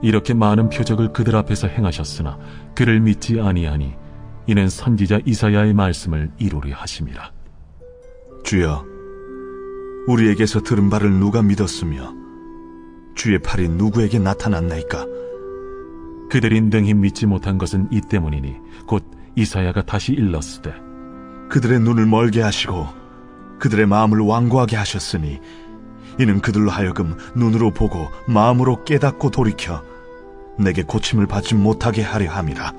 이렇게 많은 표적을 그들 앞에서 행하셨으나 그를 믿지 아니하니 이는 선지자 이사야의 말씀을 이루려 하심이라. 주여, 우리에게서 들은 바를 누가 믿었으며 주의 팔이 누구에게 나타났나이까? 그들이 능히 믿지 못한 것은 이 때문이니 곧 이사야가 다시 일렀으되 그들의 눈을 멀게 하시고 그들의 마음을 완고하게 하셨으니 이는 그들로 하여금 눈으로 보고 마음으로 깨닫고 돌이켜 내게 고침을 받지 못하게 하려 함이라.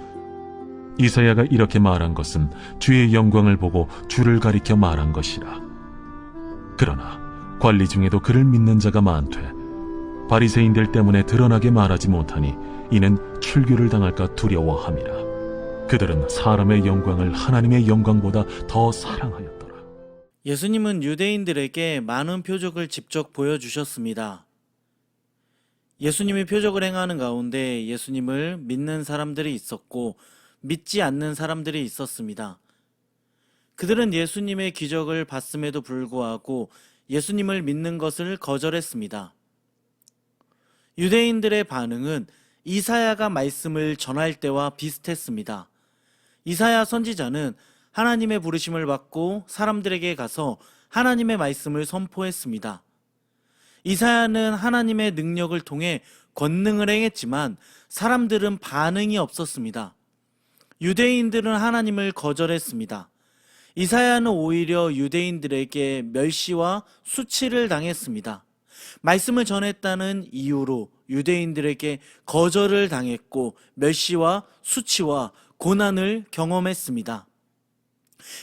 이사야가 이렇게 말한 것은 주의 영광을 보고 주를 가리켜 말한 것이라. 그러나 관리 중에도 그를 믿는 자가 많되 바리새인들 때문에 드러나게 말하지 못하니 이는 출교를 당할까 두려워함이라. 그들은 사람의 영광을 하나님의 영광보다 더 사랑하였더라. 예수님은 유대인들에게 많은 표적을 직접 보여주셨습니다. 예수님이 표적을 행하는 가운데 예수님을 믿는 사람들이 있었고 믿지 않는 사람들이 있었습니다. 그들은 예수님의 기적을 봤음에도 불구하고 예수님을 믿는 것을 거절했습니다. 유대인들의 반응은 이사야가 말씀을 전할 때와 비슷했습니다. 이사야 선지자는 하나님의 부르심을 받고 사람들에게 가서 하나님의 말씀을 선포했습니다. 이사야는 하나님의 능력을 통해 권능을 행했지만 사람들은 반응이 없었습니다. 유대인들은 하나님을 거절했습니다. 이사야는 오히려 유대인들에게 멸시와 수치를 당했습니다. 말씀을 전했다는 이유로 유대인들에게 거절을 당했고 멸시와 수치와 고난을 경험했습니다.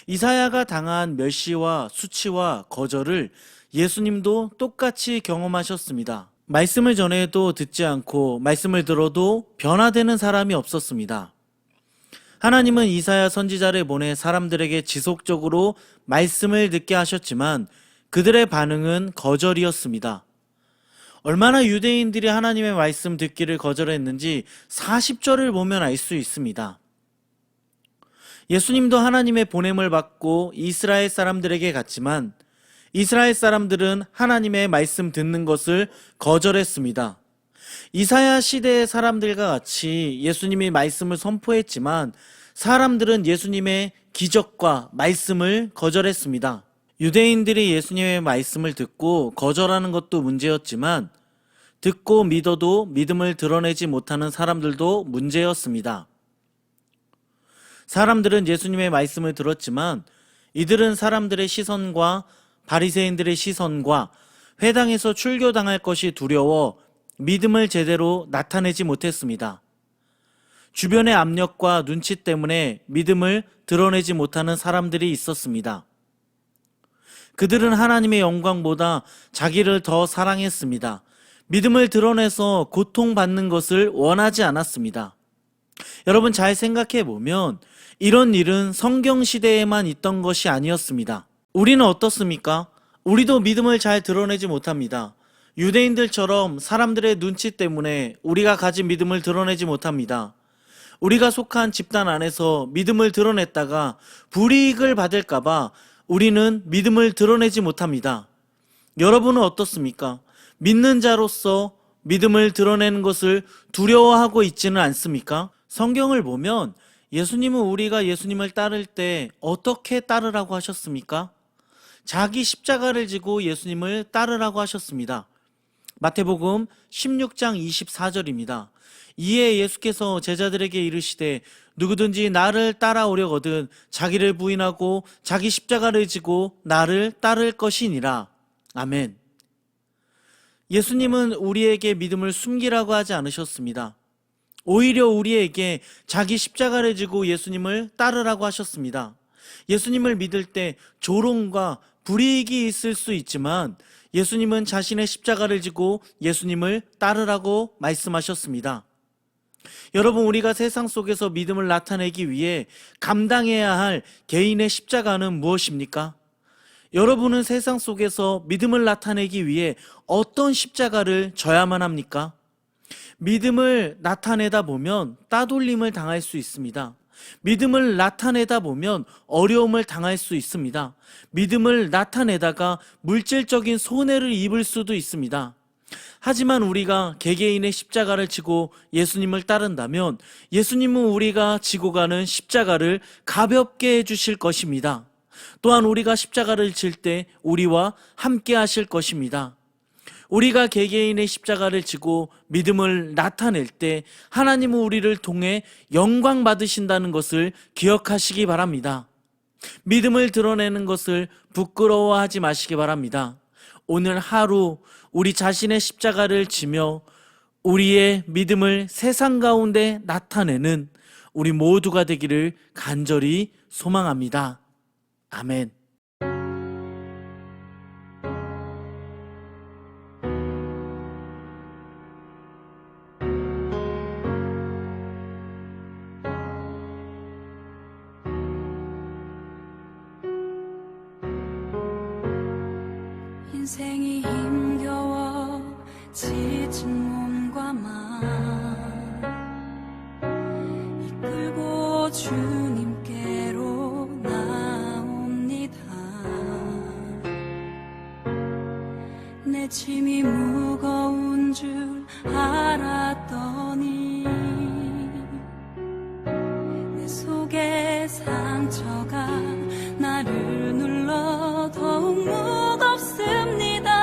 이사야가 당한 멸시와 수치와 거절을 예수님도 똑같이 경험하셨습니다. 말씀을 전해도 듣지 않고 말씀을 들어도 변화되는 사람이 없었습니다. 하나님은 이사야 선지자를 보내 사람들에게 지속적으로 말씀을 듣게 하셨지만 그들의 반응은 거절이었습니다. 얼마나 유대인들이 하나님의 말씀 듣기를 거절했는지 40절을 보면 알 수 있습니다. 예수님도 하나님의 보냄을 받고 이스라엘 사람들에게 갔지만 이스라엘 사람들은 하나님의 말씀 듣는 것을 거절했습니다. 이사야 시대의 사람들과 같이 예수님이 말씀을 선포했지만 사람들은 예수님의 기적과 말씀을 거절했습니다. 유대인들이 예수님의 말씀을 듣고 거절하는 것도 문제였지만 듣고 믿어도 믿음을 드러내지 못하는 사람들도 문제였습니다. 사람들은 예수님의 말씀을 들었지만 이들은 사람들의 시선과 바리새인들의 시선과 회당에서 출교당할 것이 두려워 믿음을 제대로 나타내지 못했습니다. 주변의 압력과 눈치 때문에 믿음을 드러내지 못하는 사람들이 있었습니다. 그들은 하나님의 영광보다 자기를 더 사랑했습니다. 믿음을 드러내서 고통받는 것을 원하지 않았습니다. 여러분 잘 생각해 보면 이런 일은 성경 시대에만 있던 것이 아니었습니다. 우리는 어떻습니까? 우리도 믿음을 잘 드러내지 못합니다. 유대인들처럼 사람들의 눈치 때문에 우리가 가진 믿음을 드러내지 못합니다. 우리가 속한 집단 안에서 믿음을 드러냈다가 불이익을 받을까봐 우리는 믿음을 드러내지 못합니다. 여러분은 어떻습니까? 믿는 자로서 믿음을 드러내는 것을 두려워하고 있지는 않습니까? 성경을 보면 예수님은 우리가 예수님을 따를 때 어떻게 따르라고 하셨습니까? 자기 십자가를 지고 예수님을 따르라고 하셨습니다. 마태복음 16장 24절입니다. 이에 예수께서 제자들에게 이르시되 누구든지 나를 따라오려거든 자기를 부인하고 자기 십자가를 지고 나를 따를 것이니라. 아멘. 예수님은 우리에게 믿음을 숨기라고 하지 않으셨습니다. 오히려 우리에게 자기 십자가를 지고 예수님을 따르라고 하셨습니다. 예수님을 믿을 때 조롱과 불이익이 있을 수 있지만 예수님은 자신의 십자가를 지고 예수님을 따르라고 말씀하셨습니다. 여러분, 우리가 세상 속에서 믿음을 나타내기 위해 감당해야 할 개인의 십자가는 무엇입니까? 여러분은 세상 속에서 믿음을 나타내기 위해 어떤 십자가를 져야만 합니까? 믿음을 나타내다 보면 따돌림을 당할 수 있습니다. 믿음을 나타내다 보면 어려움을 당할 수 있습니다. 믿음을 나타내다가 물질적인 손해를 입을 수도 있습니다. 하지만 우리가 개개인의 십자가를 지고 예수님을 따른다면 예수님은 우리가 지고 가는 십자가를 가볍게 해주실 것입니다. 또한 우리가 십자가를 질 때 우리와 함께 하실 것입니다. 우리가 개개인의 십자가를 지고 믿음을 나타낼 때 하나님은 우리를 통해 영광 받으신다는 것을 기억하시기 바랍니다. 믿음을 드러내는 것을 부끄러워하지 마시기 바랍니다. 오늘 하루 우리 자신의 십자가를 지며 우리의 믿음을 세상 가운데 나타내는 우리 모두가 되기를 간절히 소망합니다. 아멘. 인생이 힘겨워 지친 몸과 마음 이끌고 주님께로 나옵니다. 내 짐이 무거운 줄 알았더니 내 속에 상처가 나를 눌러 더욱 무겁습니다.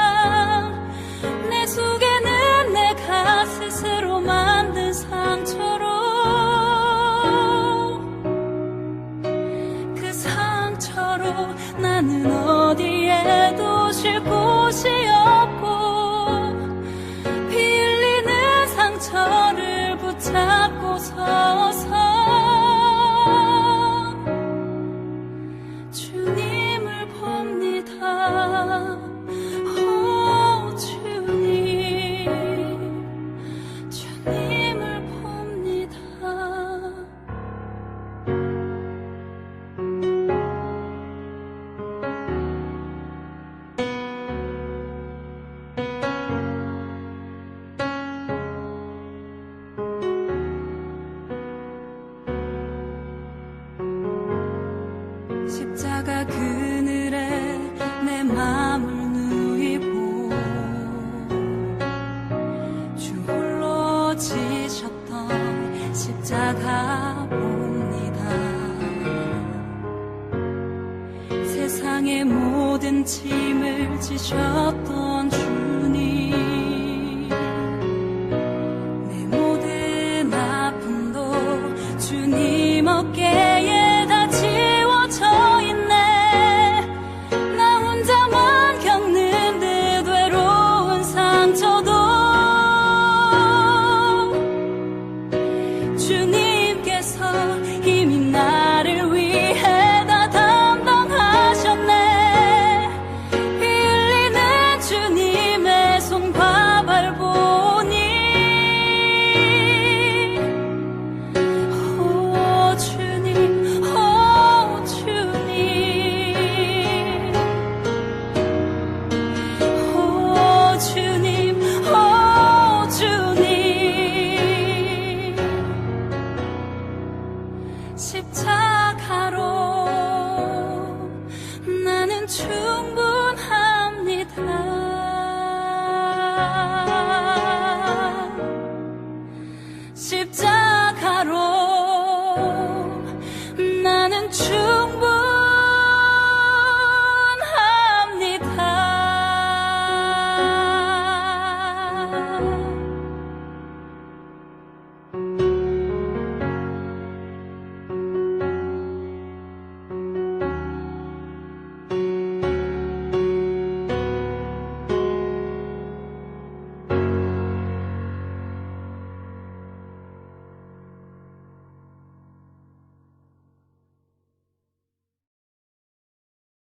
내 속에는 내가 스스로 만든 상처로 그 상처로 나는 어디에도 쉴 곳이 없고 피 흘리는 상처를 붙잡고 서서 주님을 봅니다. 오 주님, 주님을 봅니다. 십자가 그늘에 내 맘을 누이고 주 홀로 지셨던 십자가 봅니다. 세상의 모든 짐을 지셨던 주